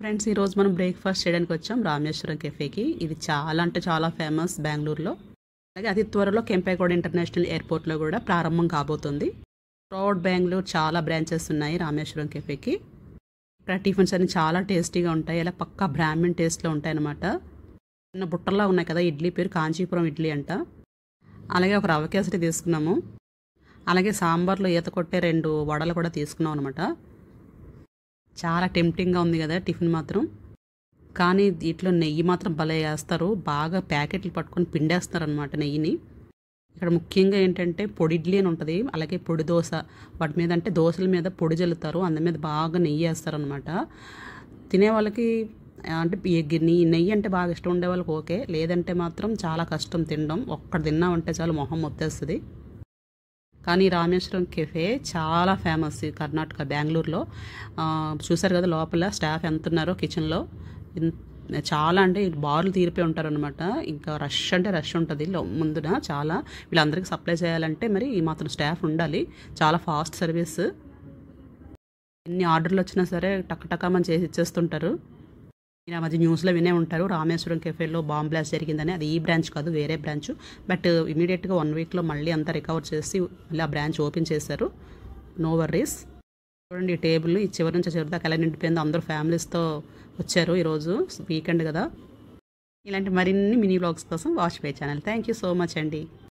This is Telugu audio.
ఫ్రెండ్స్ ఈరోజు మనం బ్రేక్ఫాస్ట్ చేయడానికి వచ్చాం రామేశ్వరం కెఫేకి. ఇది చాలా అంటే చాలా ఫేమస్ బెంగళూరులో. అలాగే అతి త్వరలో కెంపేగౌడ ఇంటర్నేషనల్ ఎయిర్పోర్ట్లో కూడా ప్రారంభం కాబోతుంది. త్రూఅవుట్ బెంగళూరు చాలా బ్రాంచెస్ ఉన్నాయి రామేశ్వరం కెఫేకి. ఇక్కడ టిఫిన్స్ అన్ని చాలా టేస్టీగా ఉంటాయి. ఇలా పక్కా బ్రాహ్మిన్ టేస్ట్లో ఉంటాయి అన్నమాట. చిన్న బుట్టల్లా ఉన్నాయి కదా, ఇడ్లీ పేరు కాంచీపురం ఇడ్లీ అంట. అలాగే ఒక రవ్వ కేసరి తీసుకున్నాము. అలాగే సాంబార్లో ఈత కొట్టే 2 వడలు కూడా తీసుకున్నాం అనమాట. చాలా టెంప్టింగ్గా ఉంది కదా టిఫిన్ మాత్రం. కానీ దీంట్లో నెయ్యి మాత్రం భలే వేస్తారు. బాగా ప్యాకెట్లు పట్టుకొని పిండేస్తారు అనమాట నెయ్యిని. ఇక్కడ ముఖ్యంగా ఏంటంటే పొడి ఇడ్లీ అని ఉంటుంది, అలాగే పొడి దోశ. వాటి మీద అంటే దోశల మీద పొడి జల్లుతారు, అందు మీద బాగా నెయ్యి వేస్తారు అనమాట. తినే వాళ్ళకి అంటే నెయ్యి అంటే బాగా ఇష్టం ఉండే వాళ్ళకి ఓకే, లేదంటే మాత్రం చాలా కష్టం తినడం. ఒక్కటి తిన్నామంటే చాలు మొహం మొత్తేస్తుంది. కానీ రామేశ్వరం కెఫే చాలా ఫేమస్ ఈ కర్ణాటక బెంగళూరులో. చూసారు కదా లోపల స్టాఫ్ ఎంత ఉన్నారో కిచెన్లో. చాలా అంటే బార్లు తీరిపోయి ఉంటారు అనమాట. ఇంకా రష్ అంటే రష్ ఉంటుంది ముందున. చాలా వీళ్ళందరికీ సప్లై చేయాలంటే మరి ఈ మాత్రం స్టాఫ్ ఉండాలి. చాలా ఫాస్ట్ సర్వీస్. ఎన్ని ఆర్డర్లు వచ్చినా సరే టక్కమని చేసి ఇచ్చేస్తుంటారు. ఈ మధ్య న్యూస్లో వినే ఉంటారు రామేశ్వరం కెఫేలో బాంబ్ బ్లాస్ట్ జరిగిందని. అది ఈ బ్రాంచ్ కాదు, వేరే బ్రాంచ్. బట్ ఇమీడియట్గా 1 వీక్లో మళ్ళీ అంతా రికవర్ చేసి మళ్ళీ ఆ బ్రాంచ్ ఓపెన్ చేశారు. No worries. చూడండి ఈ టేబుల్ ఈ చివరి నుంచి చివరి దాకా ఎలా నిండిపోయిందో. అందరూ ఫ్యామిలీస్తో వచ్చారు ఈరోజు వీకెండ్ కదా. ఇలాంటి మరిన్ని మినీ వ్లాగ్స్ కోసం watch my channel. Thank you so much అండి.